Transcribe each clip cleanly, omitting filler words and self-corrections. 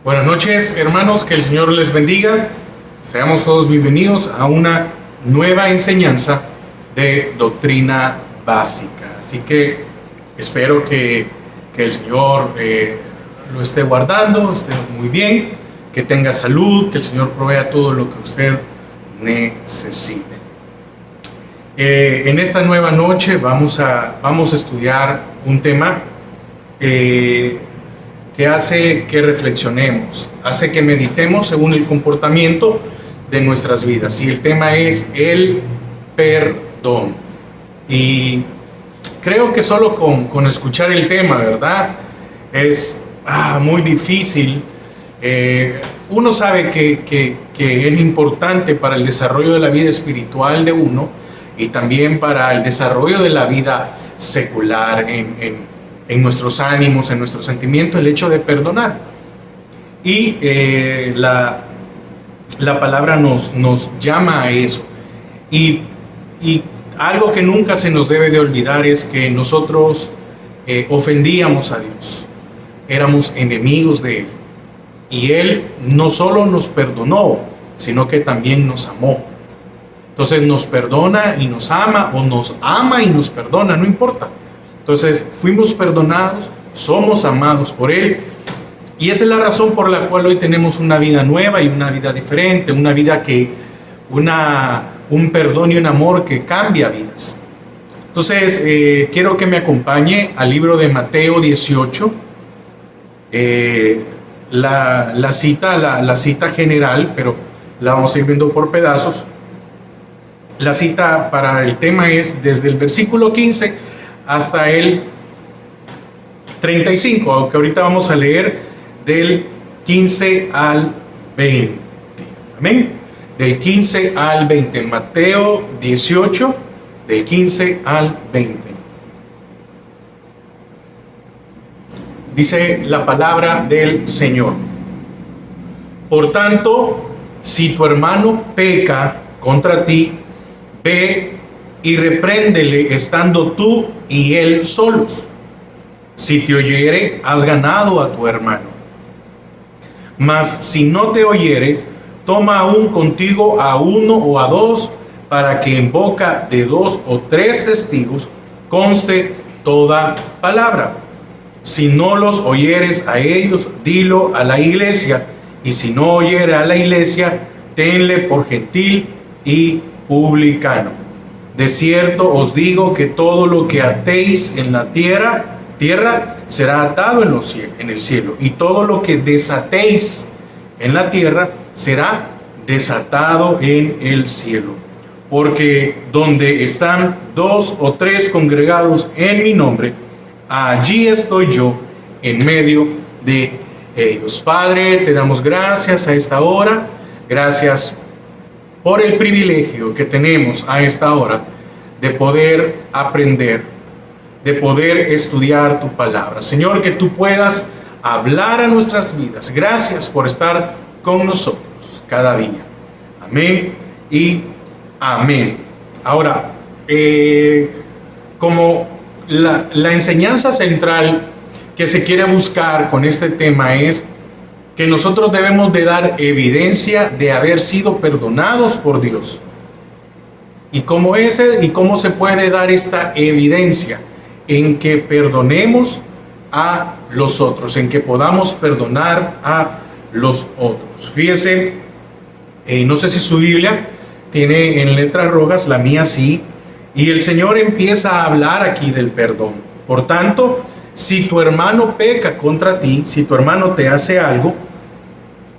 Buenas noches, hermanos, que el Señor les bendiga. Seamos todos bienvenidos a una nueva enseñanza de doctrina básica. Así que espero que el Señor lo esté guardando, esté muy bien, que tenga salud, que el Señor provea todo lo que usted necesite. En esta nueva noche vamos a estudiar un tema que hace que reflexionemos, hace que meditemos según el comportamiento de nuestras vidas. Y el tema es el perdón. Y creo que solo con escuchar el tema, ¿verdad? Es muy difícil. Uno sabe que es importante para el desarrollo de la vida espiritual de uno y también para el desarrollo de la vida secular en nuestros ánimos, en nuestros sentimientos, el hecho de perdonar. Y la palabra nos llama a eso. Y algo que nunca se nos debe de olvidar es que nosotros ofendíamos a Dios, éramos enemigos de Él. Y Él no solo nos perdonó, sino que también nos amó. Entonces nos perdona y nos ama, o nos ama y nos perdona, no importa. Entonces fuimos perdonados, somos amados por Él, y esa es la razón por la cual hoy tenemos una vida nueva y una vida diferente, una vida un perdón y un amor que cambia vidas. Entonces quiero que me acompañe al libro de Mateo 18, la cita general, pero la vamos a ir viendo por pedazos. La cita para el tema es desde el versículo 15 hasta el 35, aunque ahorita vamos a leer del 15 al 20. Amén. Del 15 al 20. Mateo 18, del 15 al 20. Dice la palabra del Señor: por tanto, si tu hermano peca contra ti, ve y repréndele estando tú y él solos. Si te oyere, has ganado a tu hermano. Mas si no te oyere, toma aún contigo a uno o a dos, para que en boca de dos o tres testigos conste toda palabra. Si no los oyeres a ellos, dilo a la iglesia, y si no oyere a la iglesia, tenle por gentil y publicano. De cierto os digo que todo lo que atéis en la tierra será atado en el cielo, y todo lo que desatéis en la tierra será desatado en el cielo. Porque donde están dos o tres congregados en mi nombre, allí estoy yo en medio de ellos. Padre, te damos gracias a esta hora. Gracias por el privilegio que tenemos a esta hora de poder aprender, de poder estudiar tu palabra. Señor, que tú puedas hablar a nuestras vidas. Gracias por estar con nosotros cada día. Amén y amén. Ahora, como la enseñanza central que se quiere buscar con este tema es que nosotros debemos de dar evidencia de haber sido perdonados por Dios. ¿Y cómo se puede dar esta evidencia? En que perdonemos a los otros, en que podamos perdonar a los otros. Fíjese, no sé si su Biblia tiene en letras rojas, la mía sí, y el Señor empieza a hablar aquí del perdón. Por tanto, si tu hermano peca contra ti, si tu hermano te hace algo,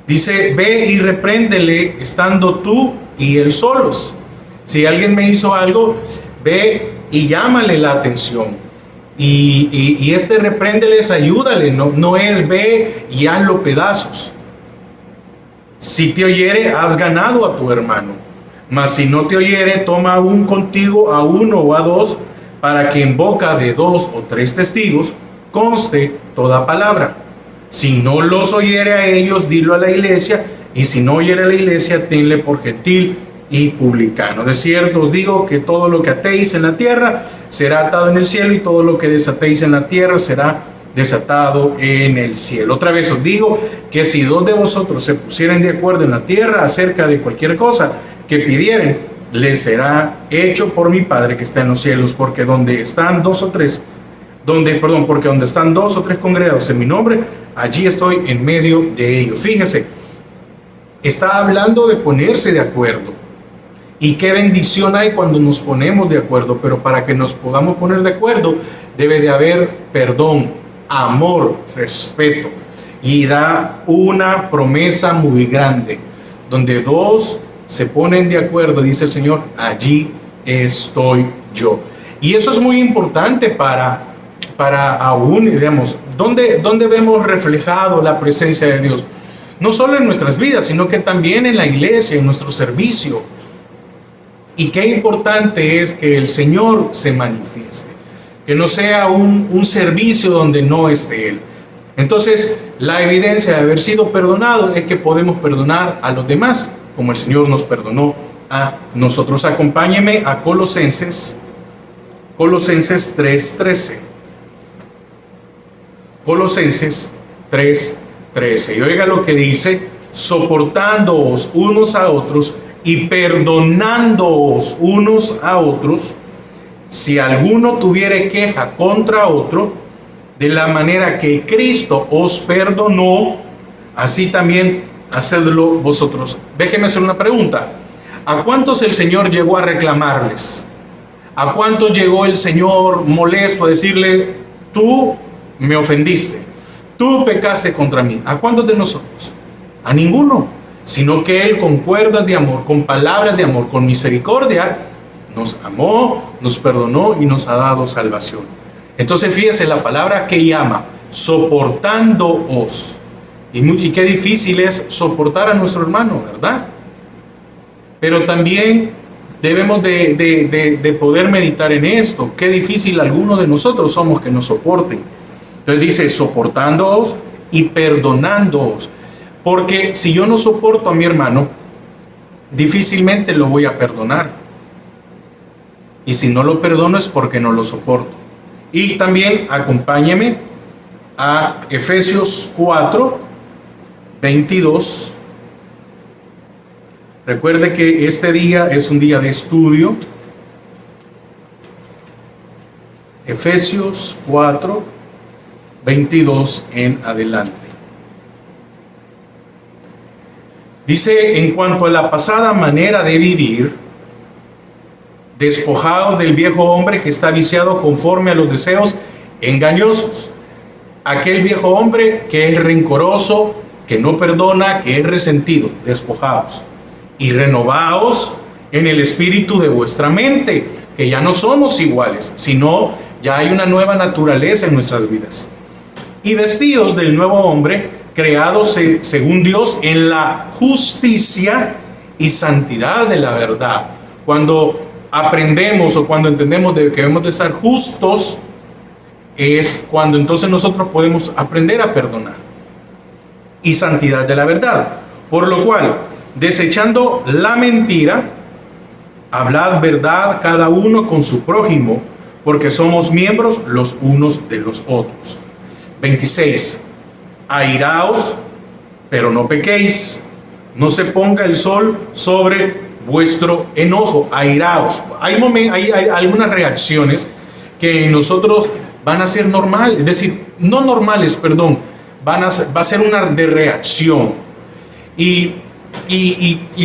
dice, ve y repréndele estando tú y él solos. Si alguien me hizo algo, ve y llámale la atención. Y repréndeles, ayúdale. No es ve y hazlo pedazos. Si te oyere, has ganado a tu hermano. Mas si no te oyere, toma aún contigo a uno o a dos, para que en boca de dos o tres testigos conste toda palabra. Si no los oyere a ellos, dilo a la iglesia, y si no oyere a la iglesia, tenle por gentil y publicano. De cierto os digo que todo lo que atéis en la tierra será atado en el cielo, y todo lo que desatéis en la tierra será desatado en el cielo. Otra vez os digo que si dos de vosotros se pusieren de acuerdo en la tierra acerca de cualquier cosa que pidieren, les será hecho por mi Padre que está en los cielos, porque donde están dos o tres, porque donde están dos o tres congregados en mi nombre, allí estoy en medio de ellos. Fíjese, está hablando de ponerse de acuerdo. Y qué bendición hay cuando nos ponemos de acuerdo, pero para que nos podamos poner de acuerdo debe de haber perdón, amor, respeto. Y da una promesa muy grande, donde dos se ponen de acuerdo, dice el Señor, allí estoy yo. Y eso es muy importante para aún, digamos, ¿dónde vemos reflejado la presencia de Dios? No solo en nuestras vidas, sino que también en la iglesia, en nuestro servicio. Y qué importante es que el Señor se manifieste, que no sea un servicio donde no esté Él. Entonces, la evidencia de haber sido perdonado es que podemos perdonar a los demás, como el Señor nos perdonó a nosotros. Acompáñeme a Colosenses 3:13. Colosenses 3:13. Y oiga lo que dice: soportándoos unos a otros y perdonándoos unos a otros, si alguno tuviere queja contra otro, de la manera que Cristo os perdonó, así también hacedlo vosotros. Déjenme hacer una pregunta. ¿A cuántos el Señor llegó a reclamarles? ¿A cuántos llegó el Señor molesto a decirle, tú me ofendiste, tú pecaste contra mí? ¿A cuántos de nosotros? A ninguno. Sino que Él con cuerdas de amor, con palabras de amor, con misericordia, nos amó, nos perdonó y nos ha dado salvación. Entonces fíjese la palabra que llama, soportándoos. Y qué difícil es soportar a nuestro hermano, ¿verdad? Pero también debemos de poder meditar en esto. Qué difícil algunos de nosotros somos que nos soporten. Entonces dice, soportándoos y perdonándoos. Porque si yo no soporto a mi hermano, difícilmente lo voy a perdonar. Y si no lo perdono es porque no lo soporto. Y también acompáñeme a Efesios 4:22. Recuerde que este día es un día de estudio. Efesios 4:22 en adelante. Dice, en cuanto a la pasada manera de vivir, despojados del viejo hombre que está viciado conforme a los deseos engañosos. Aquel viejo hombre que es rencoroso, que no perdona, que es resentido, despojados. Y renovaos en el espíritu de vuestra mente, que ya no somos iguales, sino ya hay una nueva naturaleza en nuestras vidas. Y vestidos del nuevo hombre, creados según Dios en la justicia y santidad de la verdad. Cuando aprendemos o cuando entendemos de que debemos de estar justos, es cuando entonces nosotros podemos aprender a perdonar. Y santidad de la verdad. Por lo cual, desechando la mentira, hablad verdad cada uno con su prójimo, porque somos miembros los unos de los otros. 26. Airaos, pero no pequéis. No se ponga el sol sobre vuestro enojo. Airaos. Hay algunas reacciones que en nosotros van a ser normales, es decir, no normales, perdón, va a ser una de reacción. Y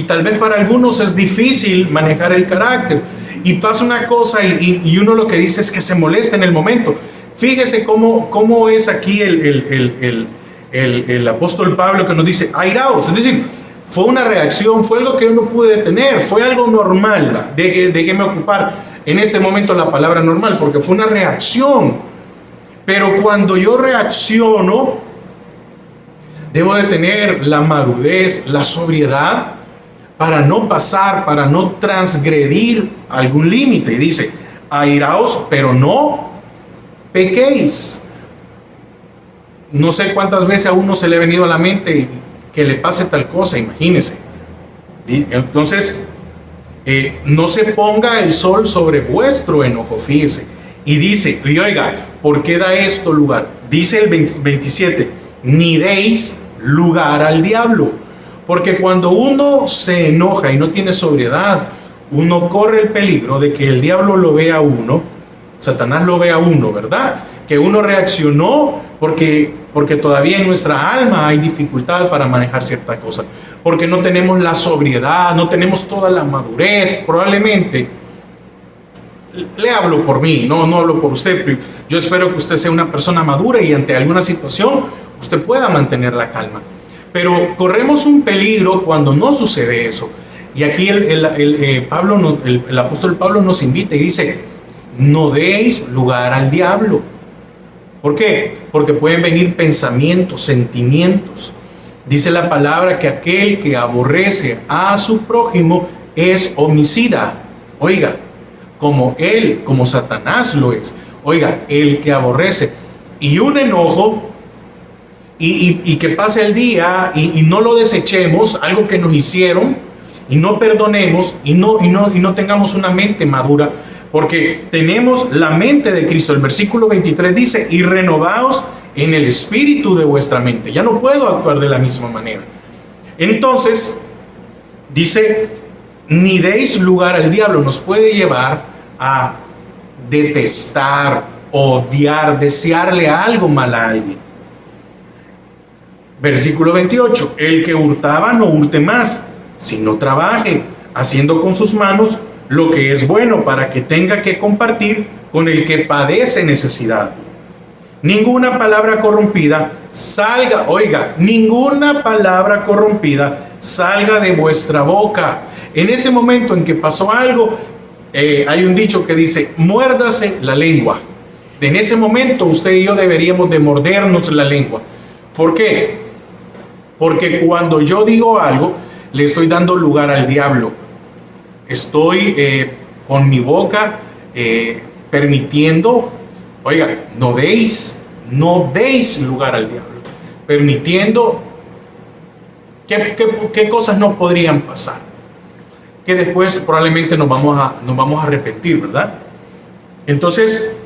tal vez para algunos es difícil manejar el carácter. Y pasa una cosa y uno lo que dice es que se molesta en el momento. Fíjese cómo es aquí el apóstol Pablo que nos dice, airaos, es decir, fue una reacción, fue algo que yo no pude detener, fue algo normal. Déjeme ocupar en este momento la palabra normal, porque fue una reacción. Pero cuando yo reacciono, debo de tener la madurez, la sobriedad, para no pasar, para no transgredir algún límite. Y dice, airaos, pero no pequéis. No sé cuántas veces a uno se le ha venido a la mente que le pase tal cosa, imagínese. Entonces, no se ponga el sol sobre vuestro enojo, fíjese. Y dice, y oiga, ¿por qué da esto lugar? Dice el 27, ni deis lugar al diablo. Porque cuando uno se enoja y no tiene sobriedad, uno corre el peligro de que el diablo lo vea a uno, Satanás lo vea a uno, ¿verdad? Que uno reaccionó porque todavía en nuestra alma hay dificultad para manejar cierta cosa. Porque no tenemos la sobriedad, no tenemos toda la madurez, probablemente. Le hablo por mí, no hablo por usted. Yo espero que usted sea una persona madura y ante alguna situación usted pueda mantener la calma. Pero corremos un peligro cuando no sucede eso. Y aquí el apóstol Pablo nos invita y dice, no deis lugar al diablo. ¿Por qué? Porque pueden venir pensamientos, sentimientos. Dice la palabra que aquel que aborrece a su prójimo es homicida. Oiga, como Satanás lo es. Oiga, el que aborrece. Y un enojo, y que pase el día y no lo desechemos, algo que nos hicieron, y no perdonemos, y no tengamos una mente madura, porque tenemos la mente de Cristo. El versículo 23 dice, y renovaos en el espíritu de vuestra mente. Ya no puedo actuar de la misma manera. Entonces, dice, ni deis lugar al diablo. Nos puede llevar a detestar, odiar, desearle algo mal a alguien. Versículo 28, el que hurtaba no hurte más, sino trabaje, haciendo con sus manos lo que es bueno, para que tenga que compartir con el que padece necesidad. Ninguna palabra corrompida salga, oiga, ninguna palabra corrompida salga de vuestra boca. En ese momento en que pasó algo, hay un dicho que dice, muérdase la lengua. En ese momento usted y yo deberíamos de mordernos la lengua. ¿Por qué? Porque cuando yo digo algo, le estoy dando lugar al diablo. Estoy con mi boca permitiendo, oiga, no deis lugar al diablo. Permitiendo, ¿qué cosas no podrían pasar? Que después probablemente nos vamos a arrepentir, ¿verdad? Entonces,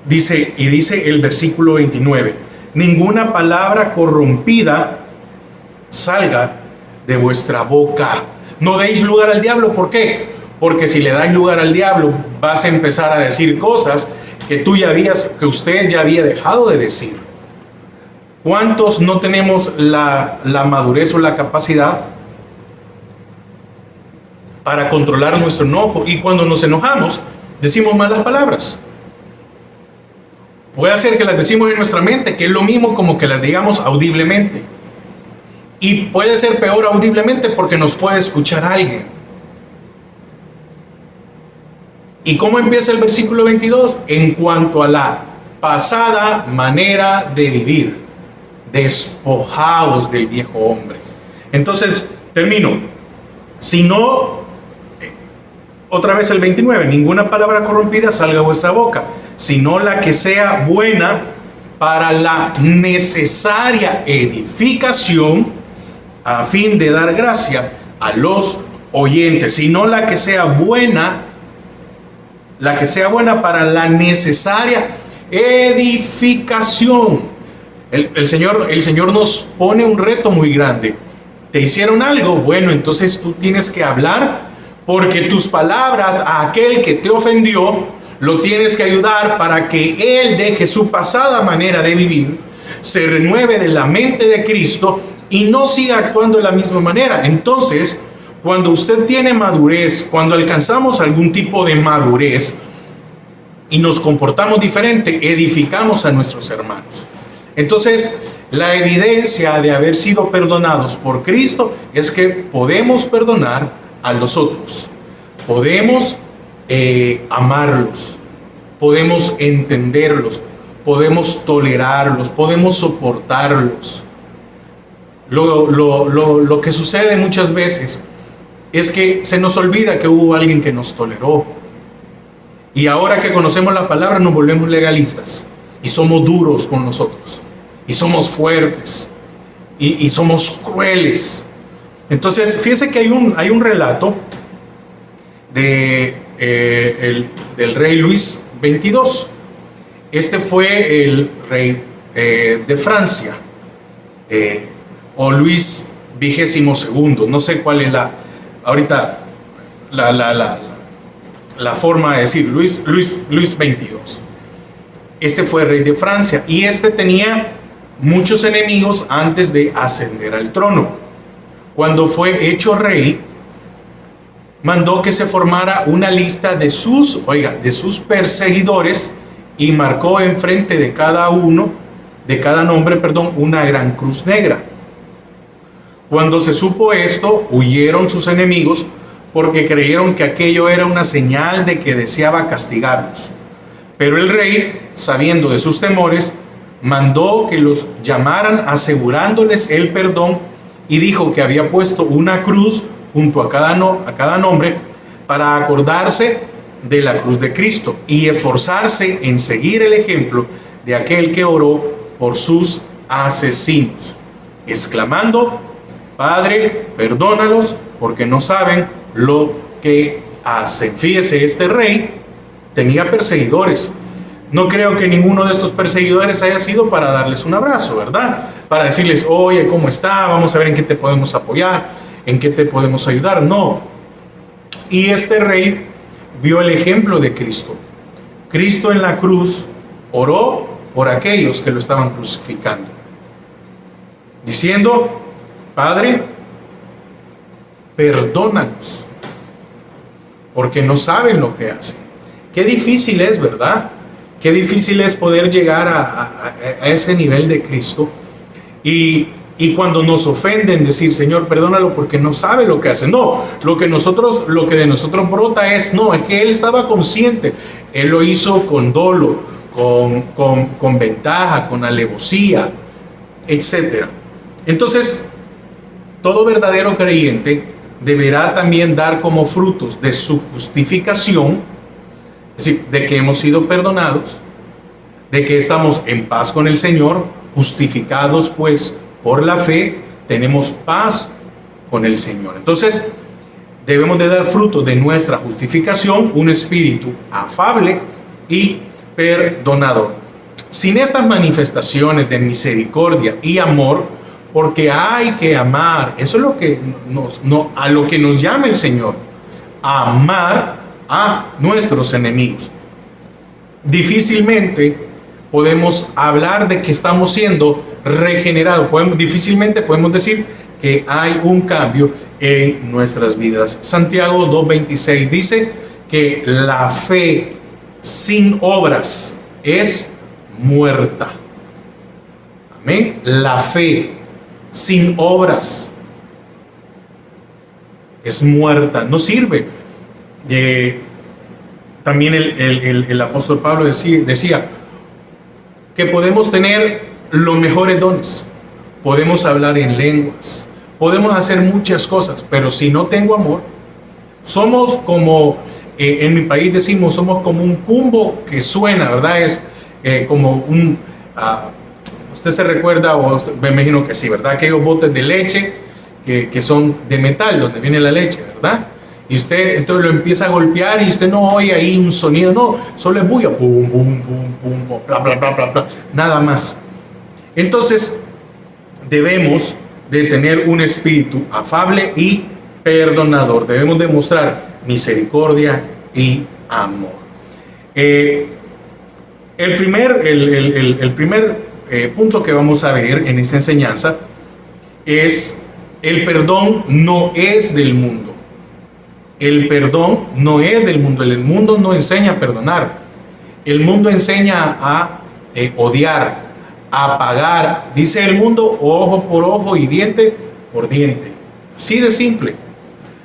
dice el versículo 29, ninguna palabra corrompida salga de vuestra boca. No deis lugar al diablo. ¿Por qué? Porque si le dais lugar al diablo, vas a empezar a decir cosas que usted ya había dejado de decir. ¿Cuántos no tenemos la madurez o la capacidad para controlar nuestro enojo? Y cuando nos enojamos, decimos malas palabras. Puede ser que las decimos en nuestra mente, que es lo mismo como que las digamos audiblemente. Y puede ser peor audiblemente porque nos puede escuchar alguien. ¿Y cómo empieza el versículo 22? En cuanto a la pasada manera de vivir, despojaos del viejo hombre. Entonces, termino. Si no, otra vez el 29, ninguna palabra corrompida salga de vuestra boca, sino la que sea buena para la necesaria edificación, a fin de dar gracia a los oyentes, sino la que sea buena para la necesaria edificación. El Señor nos pone un reto muy grande. ¿Te hicieron algo? Bueno, entonces tú tienes que hablar, porque tus palabras a aquel que te ofendió lo tienes que ayudar para que él deje su pasada manera de vivir, se renueve de la mente de Cristo y no siga actuando de la misma manera. Entonces, cuando usted tiene madurez, cuando alcanzamos algún tipo de madurez y nos comportamos diferente, edificamos a nuestros hermanos. Entonces, la evidencia de haber sido perdonados por Cristo es que podemos perdonar a los otros, podemos amarlos, podemos entenderlos, podemos tolerarlos, podemos soportarlos. Lo que sucede muchas veces es que se nos olvida que hubo alguien que nos toleró. Y ahora que conocemos la palabra nos volvemos legalistas y somos duros con nosotros y somos fuertes y somos crueles. Entonces, fíjese que hay un relato de del rey Luis XXII. Este fue el rey de Francia, o Luis XXII, no sé cuál es ahorita la forma de decir, Luis XXII. Este fue rey de Francia y este tenía muchos enemigos antes de ascender al trono. Cuando fue hecho rey, mandó que se formara una lista de sus perseguidores y marcó enfrente de cada nombre, una gran cruz negra. Cuando se supo esto, huyeron sus enemigos porque creyeron que aquello era una señal de que deseaba castigarlos. Pero el rey, sabiendo de sus temores, mandó que los llamaran asegurándoles el perdón y dijo que había puesto una cruz junto a cada nombre para acordarse de la cruz de Cristo y esforzarse en seguir el ejemplo de aquel que oró por sus asesinos, exclamando: Padre, perdónalos porque no saben lo que hacen. Fíjese, este rey tenía perseguidores. No creo que ninguno de estos perseguidores haya sido para darles un abrazo, ¿verdad? Para decirles: oye, ¿cómo está? Vamos a ver en qué te podemos apoyar, en qué te podemos ayudar. No. Y este rey vio el ejemplo de Cristo. Cristo en la cruz oró por aquellos que lo estaban crucificando, diciendo: Padre, perdónanos, porque no saben lo que hacen. Qué difícil es, ¿verdad? Qué difícil es poder llegar a ese nivel de Cristo. Y cuando nos ofenden, decir: Señor, perdónalo porque no sabe lo que hace. No, lo que de nosotros brota es que Él estaba consciente. Él lo hizo con dolo, con ventaja, con alevosía, etc. Entonces, todo verdadero creyente deberá también dar como frutos de su justificación, es decir, de que hemos sido perdonados, de que estamos en paz con el Señor, justificados pues por la fe, tenemos paz con el Señor. Entonces, debemos de dar fruto de nuestra justificación, un espíritu afable y perdonador. Sin estas manifestaciones de misericordia y amor, porque hay que amar, eso es lo que a lo que nos llama el Señor, a amar a nuestros enemigos. Difícilmente podemos hablar de que estamos siendo regenerados, difícilmente podemos decir que hay un cambio en nuestras vidas. Santiago 2:26 dice que la fe sin obras es muerta. Amén. La fe sin obras es muerta, no sirve. También el apóstol Pablo decía que podemos tener los mejores dones, podemos hablar en lenguas, podemos hacer muchas cosas, pero si no tengo amor, somos como, en mi país decimos, somos como un cumbo que suena, ¿verdad? Es como un... usted se recuerda, o me imagino que sí, ¿verdad? Aquellos botes de leche que son de metal, donde viene la leche, ¿verdad? Y usted entonces lo empieza a golpear y usted no oye ahí un sonido, no, solo es bulla, pum, pum, pum, pum, bla, bla, bla, bla, bla, nada más. Entonces, debemos de tener un espíritu afable y perdonador. Debemos demostrar misericordia y amor. El primer punto que vamos a ver en esta enseñanza es: el perdón no es del mundo. El perdón no es del mundo. El mundo no enseña a perdonar. El mundo enseña a odiar, a pagar. Dice el mundo: ojo por ojo y diente por diente. Así de simple.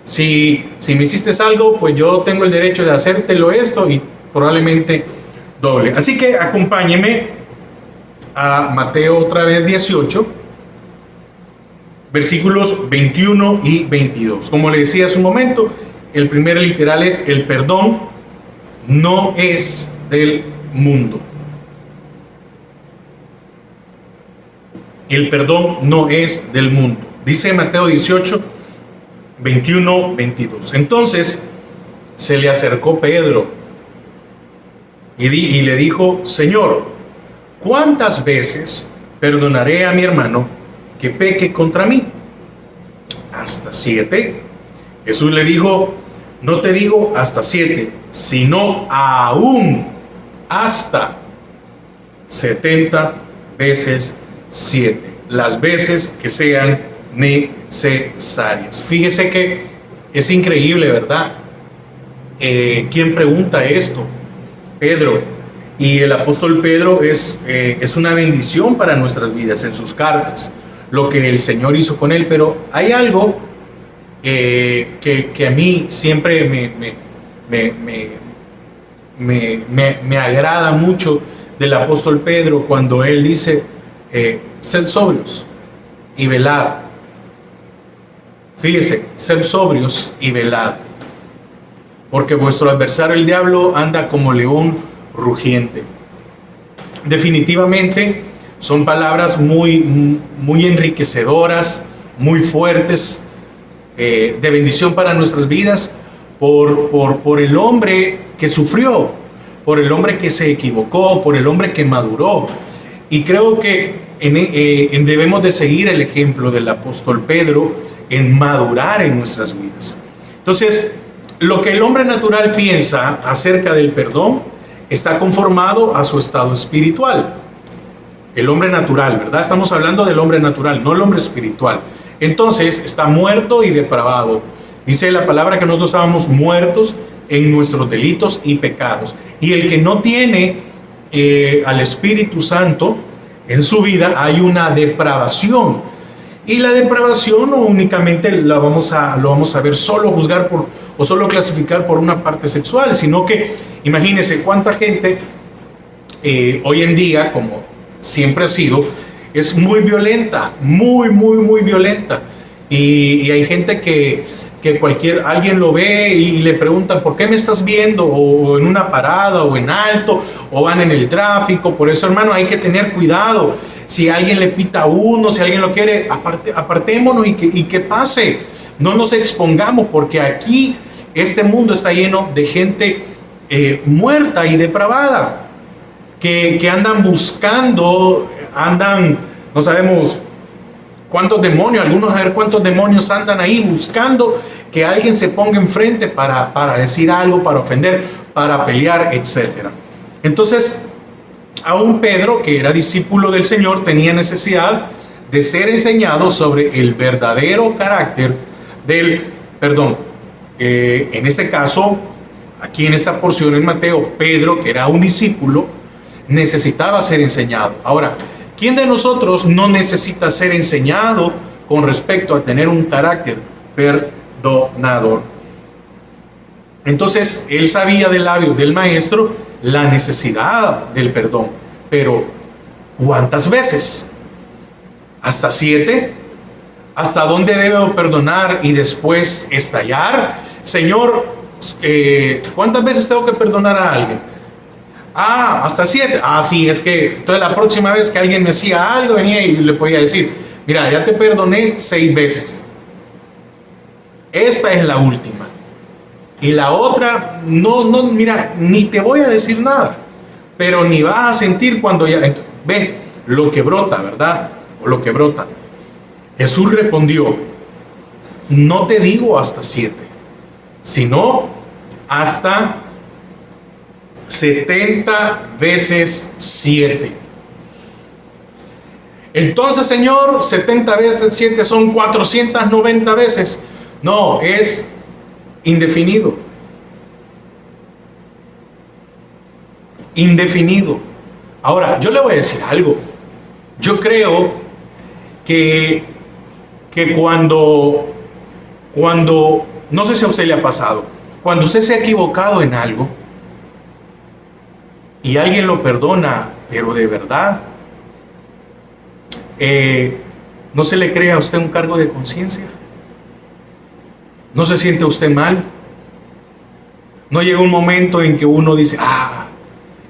Si me hiciste algo, pues yo tengo el derecho de hacértelo esto y probablemente doble. Así que acompáñeme a Mateo otra vez 18, versículos 21 y 22. Como le decía hace un momento, el primer literal es: el perdón no es del mundo. El perdón no es del mundo. Dice Mateo 18, 21, 22. Entonces se le acercó Pedro y le dijo: Señor, ¿cuántas veces perdonaré a mi hermano que peque contra mí? ¿Hasta 7? Jesús le dijo: no te digo hasta 7, sino aún hasta 70 veces 7, las veces que sean necesarias. Fíjese que es increíble, ¿verdad? ¿Quién pregunta esto? Pedro. Y el apóstol Pedro es una bendición para nuestras vidas en sus cartas, lo que el Señor hizo con él. Pero hay algo que a mí siempre me agrada mucho del apóstol Pedro, cuando él dice: sed sobrios y velad. Fíjese, sed sobrios y velad, porque vuestro adversario el diablo anda como león rugiente. Definitivamente son palabras muy enriquecedoras, muy fuertes, de bendición para nuestras vidas, por el hombre que sufrió, por el hombre que se equivocó, por el hombre que maduró. Y creo que debemos de seguir el ejemplo del apóstol Pedro en madurar en nuestras vidas. Entonces, lo que el hombre natural piensa acerca del perdón está conformado a su estado espiritual. El hombre natural, ¿verdad? Estamos hablando del hombre natural, no el hombre espiritual. Entonces, está muerto y depravado. Dice la palabra que nosotros estábamos muertos en nuestros delitos y pecados. Y el que no tiene al Espíritu Santo en su vida, hay una depravación. Y la depravación no únicamente lo vamos a ver solo juzgar o solo clasificar por una parte sexual, sino que imagínense cuánta gente hoy en día, como siempre ha sido, es muy violenta, muy violenta. Y hay gente que alguien lo ve y le pregunta: ¿por qué me estás viendo? O en una parada, o en alto, o van en el tráfico. Por eso, hermano, hay que tener cuidado. Si alguien le pita a uno, si alguien lo quiere, apartémonos y que pase. No nos expongamos, porque aquí este mundo está lleno de gente muerta y depravada, que andan buscando, no sabemos cuántos demonios, algunos a ver cuántos demonios andan ahí buscando que alguien se ponga enfrente para decir algo, para ofender, para pelear, etc. Entonces, aún Pedro, que era discípulo del Señor, tenía necesidad de ser enseñado sobre el verdadero carácter del perdón. En este caso, aquí en esta porción en Mateo, Pedro, que era un discípulo, necesitaba ser enseñado. Ahora, ¿quién de nosotros no necesita ser enseñado con respecto a tener un carácter perdonador? Entonces, él sabía del labio del maestro la necesidad del perdón. Pero, ¿cuántas veces? ¿Hasta 7? ¿Hasta dónde debo perdonar y después estallar? Señor, ¿cuántas veces tengo que perdonar a alguien? Hasta 7. Sí, es que entonces la próxima vez que alguien me hacía algo, venía y le podía decir: mira, ya te perdoné 6 veces. Esta es la última. Y la otra, no, mira, ni te voy a decir nada, pero ni vas a sentir cuando ya... Ve lo que brota, ¿verdad? O lo que brota. Jesús respondió: no te digo hasta 7, sino hasta 70 veces 7. Entonces, Señor, 70 veces 7 son 490 veces. No, es indefinido. Indefinido. Ahora, yo le voy a decir algo. Yo creo que cuando, no sé si a usted le ha pasado, cuando usted se ha equivocado en algo y alguien lo perdona, pero de verdad, ¿no se le crea a usted un cargo de conciencia? ¿No se siente usted mal? ¿No llega un momento en que uno dice: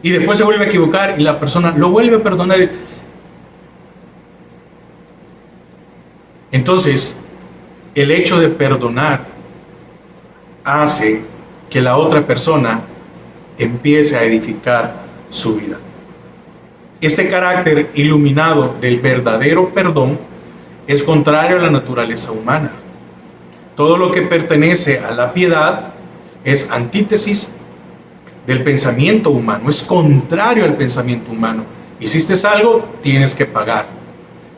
y después se vuelve a equivocar y la persona lo vuelve a perdonar? Entonces, el hecho de perdonar hace que la otra persona empiece a edificar su vida. Este carácter iluminado del verdadero perdón es contrario a la naturaleza humana. Todo lo que pertenece a la piedad es antítesis del pensamiento humano, es contrario al pensamiento humano. Hiciste algo, tienes que pagar.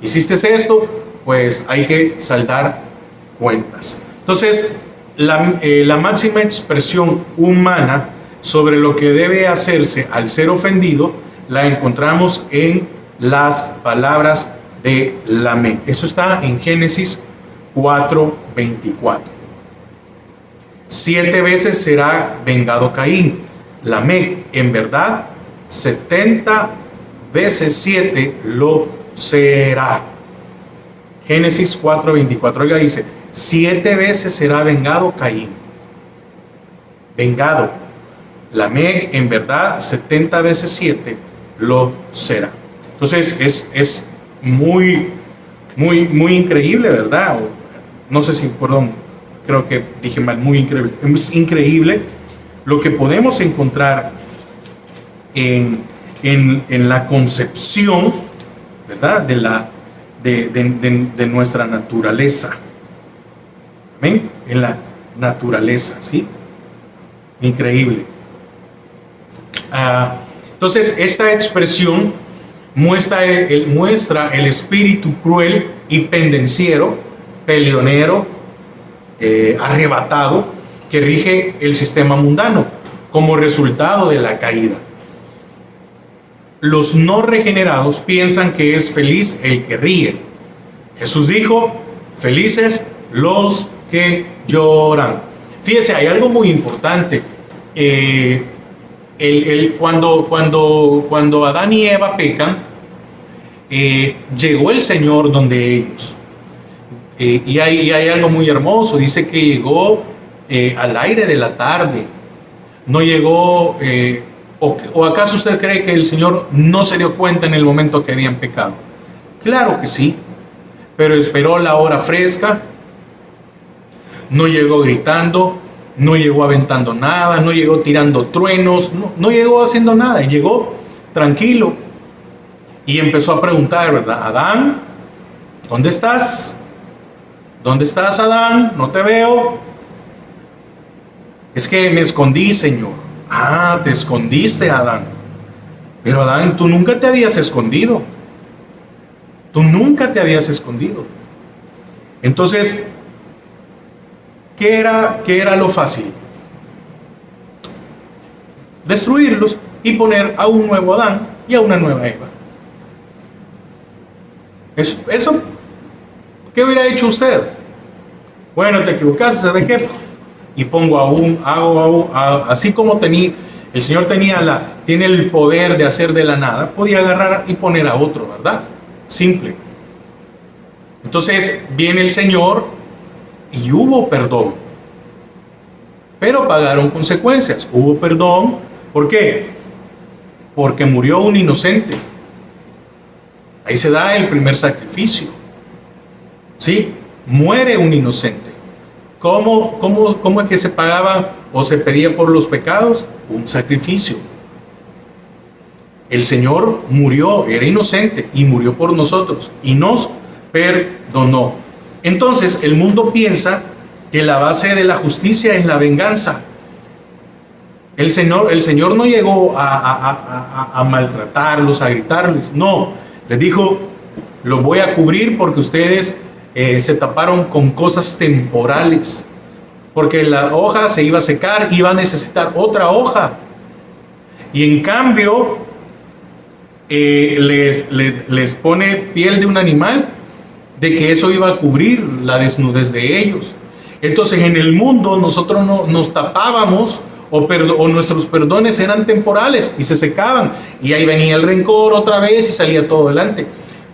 Hiciste esto, pues hay que saldar cuentas. Entonces, la máxima expresión humana sobre lo que debe hacerse al ser ofendido la encontramos en las palabras de Lamec. Eso está en Génesis 4:24. 7 veces será vengado Caín. Lamec, en verdad, 70 veces 7 lo será. Génesis 4:24. Oiga, dice, 7 veces será vengado Caín. Vengado. Lamec, en verdad, 70 veces 7 lo será. Entonces es muy increíble, ¿verdad? O, no sé si, perdón, creo que dije mal, muy increíble. Es increíble lo que podemos encontrar en la concepción, ¿verdad? De nuestra naturaleza. Amén. En la naturaleza, ¿sí? Increíble. Entonces, esta expresión muestra el espíritu cruel y pendenciero, peleonero, arrebatado, que rige el sistema mundano como resultado de la caída. Los no regenerados piensan que es feliz el que ríe. Jesús dijo, felices los que lloran. Fíjese, hay algo muy importante. Cuando Adán y Eva pecan, llegó el Señor donde ellos. Y hay algo muy hermoso. Dice que llegó al aire de la tarde. No llegó... ¿O acaso usted cree que el Señor no se dio cuenta en el momento que habían pecado? Claro que sí. Pero esperó la hora fresca. No llegó gritando. No llegó aventando nada, no llegó tirando truenos, no llegó haciendo nada, y llegó tranquilo y empezó a preguntar, ¿verdad? Adán, ¿dónde estás? ¿Dónde estás, Adán? No te veo. Es que me escondí, Señor. Ah, te escondiste, Adán. Pero Adán, tú nunca te habías escondido. Tú nunca te habías escondido. Entonces, ¿qué era lo fácil? Destruirlos y poner a un nuevo Adán y a una nueva Eva. Eso, ¿qué hubiera hecho usted? Bueno, te equivocaste, ¿sabe qué? Y pongo así como el Señor tiene el poder de hacer de la nada, podía agarrar y poner a otro, ¿verdad? Simple. Entonces viene el Señor y hubo perdón, pero pagaron consecuencias. Hubo perdón, ¿por qué? Porque murió un inocente. Ahí se da el primer sacrificio. ¿Sí? Muere un inocente. ¿Cómo es que se pagaba o se pedía por los pecados? Un sacrificio. El Señor murió, era inocente y murió por nosotros y nos perdonó. Entonces el mundo piensa que la base de la justicia es la venganza. El Señor no llegó a maltratarlos, a gritarles. No, les dijo, los voy a cubrir porque ustedes se taparon con cosas temporales. Porque la hoja se iba a secar, iba a necesitar otra hoja. Y en cambio, les pone piel de un animal, de que eso iba a cubrir la desnudez de ellos. Entonces en el mundo nosotros nos tapábamos o nuestros perdones eran temporales y se secaban y ahí venía el rencor otra vez y salía todo adelante.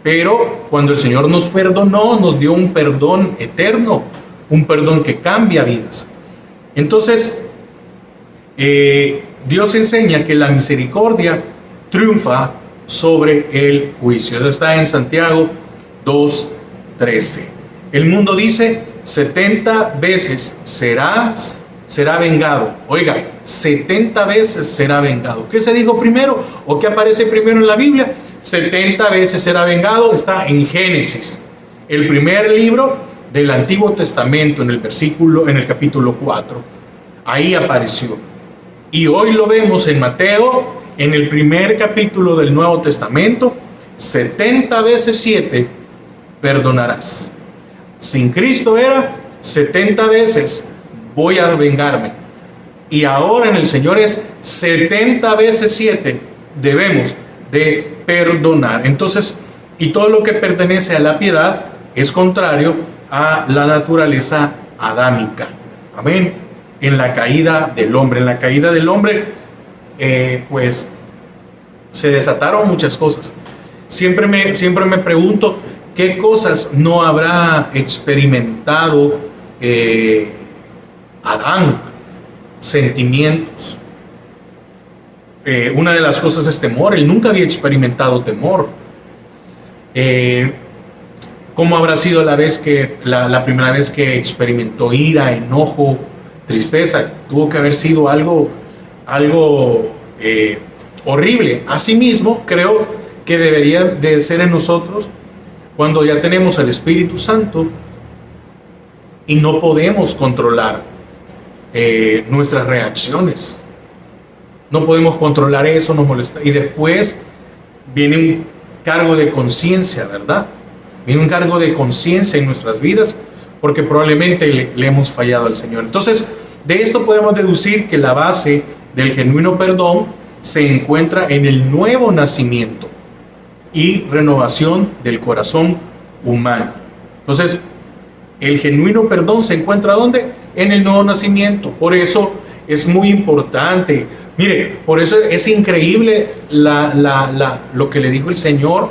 Pero cuando el Señor nos perdonó, nos dio un perdón eterno, un perdón que cambia vidas. Entonces Dios enseña que la misericordia triunfa sobre el juicio. Eso está en Santiago 2:13. El mundo dice 70 veces serás será vengado. Oiga, 70 veces será vengado. ¿Qué se dijo primero? ¿O qué aparece primero en la Biblia? 70 veces será vengado. Está en Génesis, el primer libro del Antiguo Testamento, en el capítulo 4. Ahí apareció. Y hoy lo vemos en Mateo, en el primer capítulo del Nuevo Testamento. 70 veces 7 perdonarás. Sin Cristo era 70 veces voy a vengarme. Y ahora en el Señor es 70 veces 7 debemos de perdonar. Entonces, y todo lo que pertenece a la piedad es contrario a la naturaleza adámica. Amén. En la caída del hombre. En la caída del hombre, pues se desataron muchas cosas. Siempre me pregunto qué cosas no habrá experimentado Adán. Sentimientos. Una de las cosas es temor. Él nunca había experimentado temor. ¿Cómo habrá sido la primera vez que experimentó ira, enojo, tristeza? Tuvo que haber sido algo horrible. Asimismo, creo que debería de ser en nosotros cuando ya tenemos el Espíritu Santo y no podemos controlar nuestras reacciones. No podemos controlar eso, nos molesta. Y después viene un cargo de conciencia, ¿verdad? Viene un cargo de conciencia en nuestras vidas porque probablemente le hemos fallado al Señor. Entonces, de esto podemos deducir que la base del genuino perdón se encuentra en el nuevo nacimiento y renovación del corazón humano. Entonces, el genuino perdón se encuentra ¿dónde? En el nuevo nacimiento. Por eso es muy importante. Mire, por eso es increíble lo que le dijo el Señor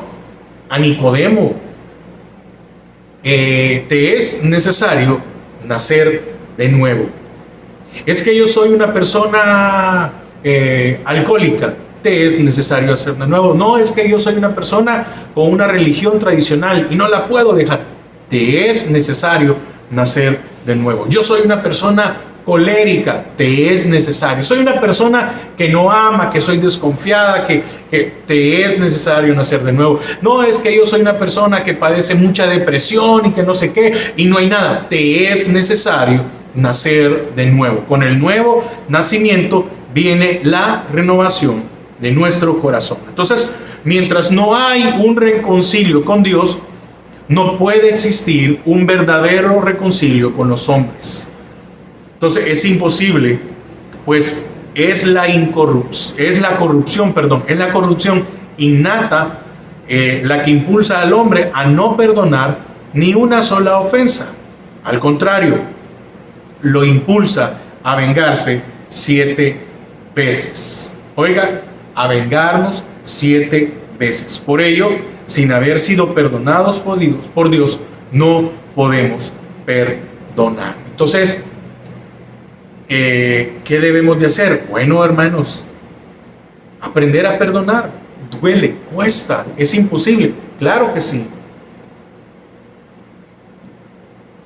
a Nicodemo. Te es necesario nacer de nuevo. Es que yo soy una persona alcohólica. Te es necesario hacer de nuevo. No, es que yo soy una persona con una religión tradicional y no la puedo dejar. Te es necesario nacer de nuevo. Yo soy una persona colérica, te es necesario. Soy una persona que no ama, que soy desconfiada, que te es necesario nacer de nuevo. No, es que yo soy una persona que padece mucha depresión y que no sé qué, y no hay nada. Te es necesario nacer de nuevo. Con el nuevo nacimiento viene la renovación de nuestro corazón. Entonces, mientras no hay un reconcilio con Dios, no puede existir un verdadero reconcilio con los hombres. Entonces es imposible, pues es la corrupción innata la que impulsa al hombre a no perdonar ni una sola ofensa. Al contrario, lo impulsa a vengarse 7 veces. Oiga, a vengarnos 7 veces. Por ello, sin haber sido perdonados por Dios, no podemos perdonar. Entonces, ¿qué debemos de hacer? Bueno, hermanos, aprender a perdonar. Duele, cuesta, es imposible. Claro que sí.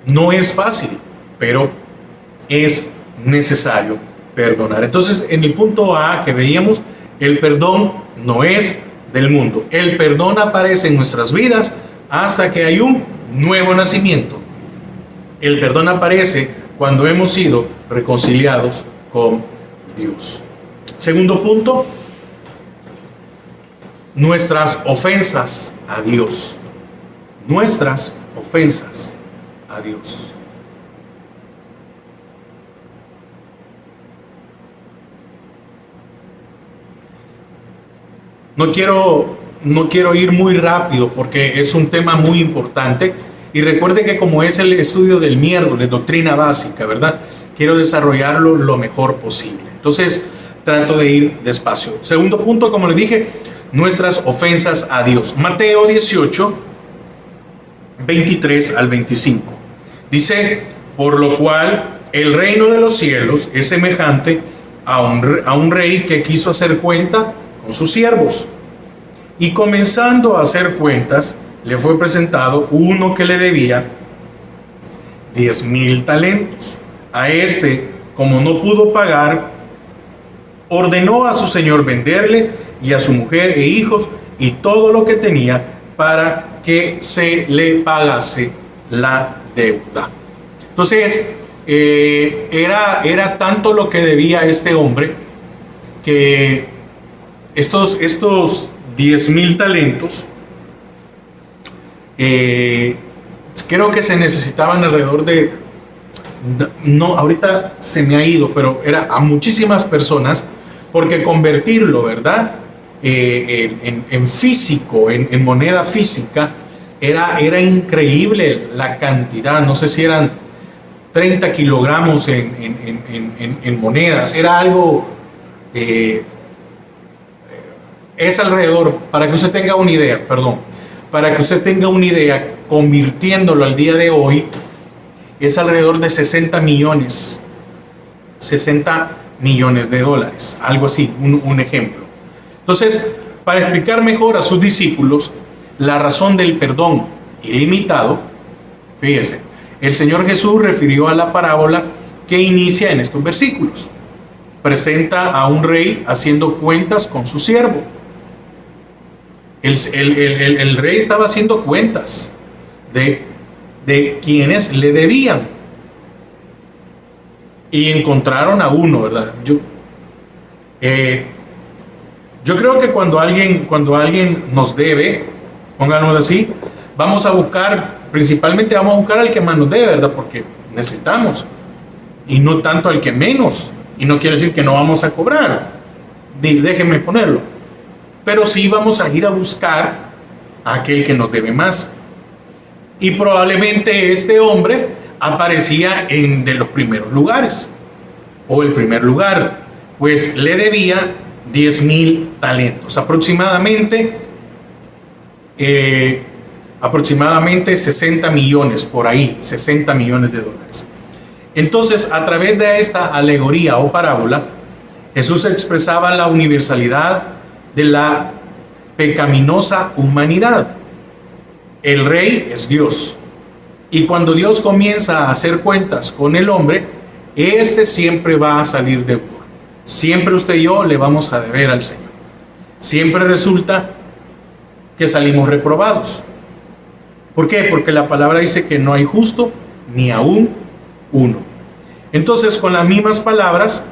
No es fácil, pero es necesario perdonar. Entonces, en el punto A que veíamos, el perdón no es del mundo. El perdón aparece en nuestras vidas hasta que hay un nuevo nacimiento. El perdón aparece cuando hemos sido reconciliados con Dios. Segundo punto, nuestras ofensas a Dios. Nuestras ofensas a Dios. No quiero ir muy rápido porque es un tema muy importante. Y recuerde que como es el estudio del miércoles, doctrina básica, ¿verdad? Quiero desarrollarlo lo mejor posible. Entonces, trato de ir despacio. Segundo punto, como le dije, nuestras ofensas a Dios. Mateo 18, 23 al 25. Dice, por lo cual el reino de los cielos es semejante a un rey que quiso hacer cuenta con sus siervos. Y comenzando a hacer cuentas, le fue presentado uno que le debía 10,000 talentos. A este, como no pudo pagar, ordenó a su señor venderle y a su mujer e hijos y todo lo que tenía para que se le pagase la deuda. Entonces, era tanto lo que debía este hombre que estos 10,000 talentos, creo que se necesitaban alrededor de, no, ahorita se me ha ido, pero era a muchísimas personas, porque convertirlo, ¿verdad? En físico, en moneda física, era increíble la cantidad. No sé si eran 30 kilogramos en monedas, era algo, es alrededor, para que usted tenga una idea, para que usted tenga una idea, convirtiéndolo al día de hoy, es alrededor de 60 millones de dólares, algo así, un ejemplo. Entonces, para explicar mejor a sus discípulos la razón del perdón ilimitado, fíjese, el Señor Jesús refirió a la parábola que inicia en estos versículos. Presenta a un rey haciendo cuentas con su siervo. El rey estaba haciendo cuentas de quienes le debían. Y encontraron a uno, ¿verdad? Yo creo que cuando alguien nos debe, pónganos así, principalmente vamos a buscar al que más nos debe, ¿verdad? Porque necesitamos, y no tanto al que menos, y no quiere decir que no vamos a cobrar, déjenme ponerlo, pero sí vamos a ir a buscar a aquel que nos debe más. Y probablemente este hombre aparecía de los primeros lugares, o el primer lugar, pues le debía 10,000 talentos, aproximadamente 60 millones, por ahí, 60 millones de dólares. Entonces, a través de esta alegoría o parábola, Jesús expresaba la universalidad de la pecaminosa humanidad. El rey es Dios, y cuando Dios comienza a hacer cuentas con el hombre, este siempre va a salir deudor. Siempre usted y yo le vamos a deber al Señor. Siempre resulta que salimos reprobados. ¿Por qué? Porque la palabra dice que no hay justo ni aún uno. Entonces, con las mismas palabras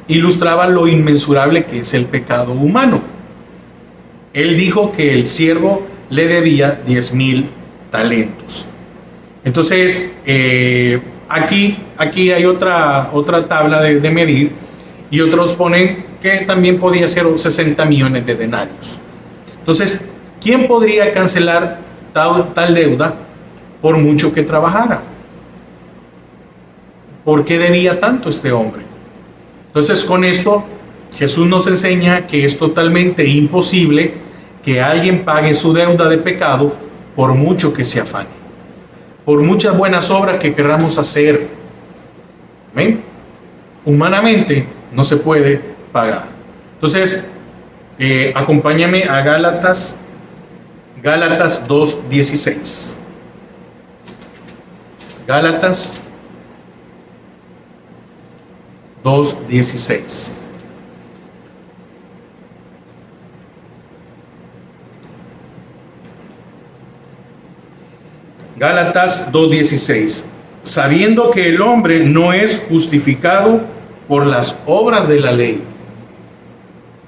ilustraba lo inmensurable que es el pecado humano. Él dijo que el siervo le debía 10,000 talentos. Entonces, aquí hay otra tabla de medir, y otros ponen que también podía ser 60 millones de denarios. Entonces, ¿quién podría cancelar tal deuda por mucho que trabajara? ¿Por qué debía tanto este hombre? Entonces, con esto, Jesús nos enseña que es totalmente imposible que alguien pague su deuda de pecado por mucho que se afane, por muchas buenas obras que queramos hacer. ¿Amén? Humanamente no se puede pagar. Entonces, acompáñame a Gálatas 2:16. Gálatas 2:16. Gálatas 2:16. Sabiendo que el hombre no es justificado por las obras de la ley,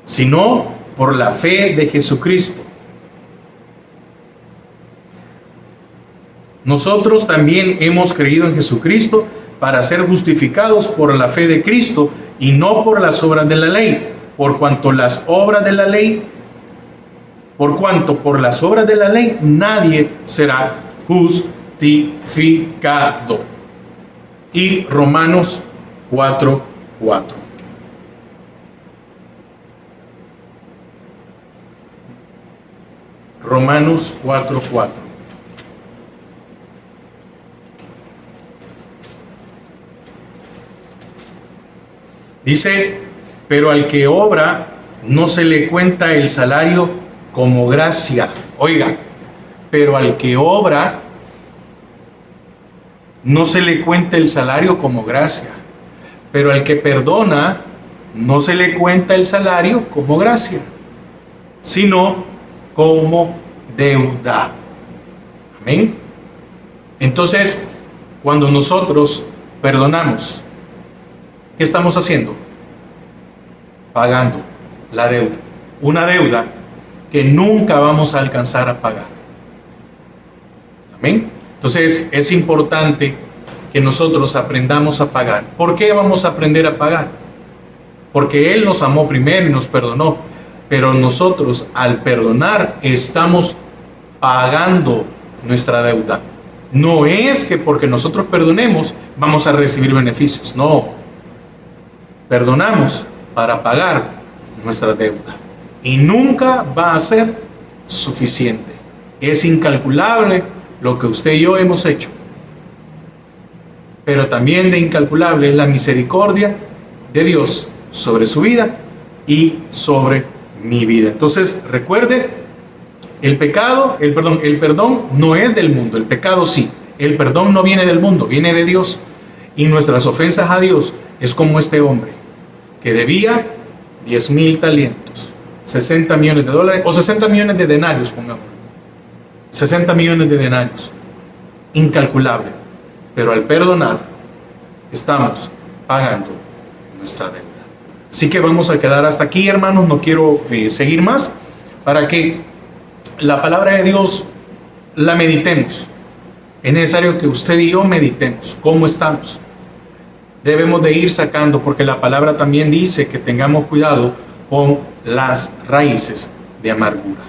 sino por la fe de Jesucristo. Nosotros también hemos creído en Jesucristo para ser justificados por la fe de Cristo y no por las obras de la ley, por cuanto por las obras de la ley nadie será justificado. Y Romanos 4:4. Romanos 4:4. Dice, pero al que obra no se le cuenta el salario como gracia. Oiga, pero al que obra no se le cuenta el salario como gracia, pero al que perdona no se le cuenta el salario como gracia, sino como deuda. Amén. Entonces, cuando nosotros perdonamos, ¿qué estamos haciendo? Pagando la deuda. Una deuda que nunca vamos a alcanzar a pagar. Amén. Entonces, es importante que nosotros aprendamos a pagar. ¿Por qué vamos a aprender a pagar? Porque Él nos amó primero y nos perdonó. Pero nosotros, al perdonar, estamos pagando nuestra deuda. No es que porque nosotros perdonemos vamos a recibir beneficios. No. Perdonamos para pagar nuestra deuda. Y nunca va a ser suficiente. Es incalculable lo que usted y yo hemos hecho. Pero también de incalculable es la misericordia de Dios sobre su vida y sobre mi vida. Entonces, recuerde, el perdón no es del mundo, el pecado sí. El perdón no viene del mundo, viene de Dios. Y nuestras ofensas a Dios es como este hombre que debía 10,000 talentos, 60 millones de dólares o 60 millones de denarios, pongamos. 60 millones de denarios. Incalculable. Pero al perdonar, estamos pagando nuestra deuda. Así que vamos a quedar hasta aquí, hermanos. No quiero seguir más, para que la palabra de Dios la meditemos. Es necesario que usted y yo meditemos cómo estamos. Debemos de ir sacando, porque la palabra también dice que tengamos cuidado con las raíces de amargura.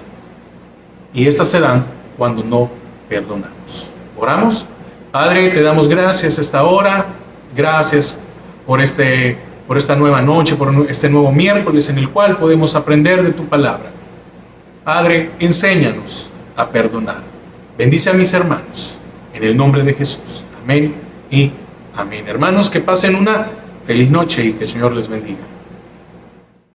Y estas se dan cuando no perdonamos. Oramos. Padre, te damos gracias a esta hora. Gracias por esta nueva noche, por este nuevo miércoles en el cual podemos aprender de tu palabra. Padre, enséñanos a perdonar. Bendice a mis hermanos en el nombre de Jesús. Amén y amén. Hermanos, que pasen una feliz noche y que el Señor les bendiga.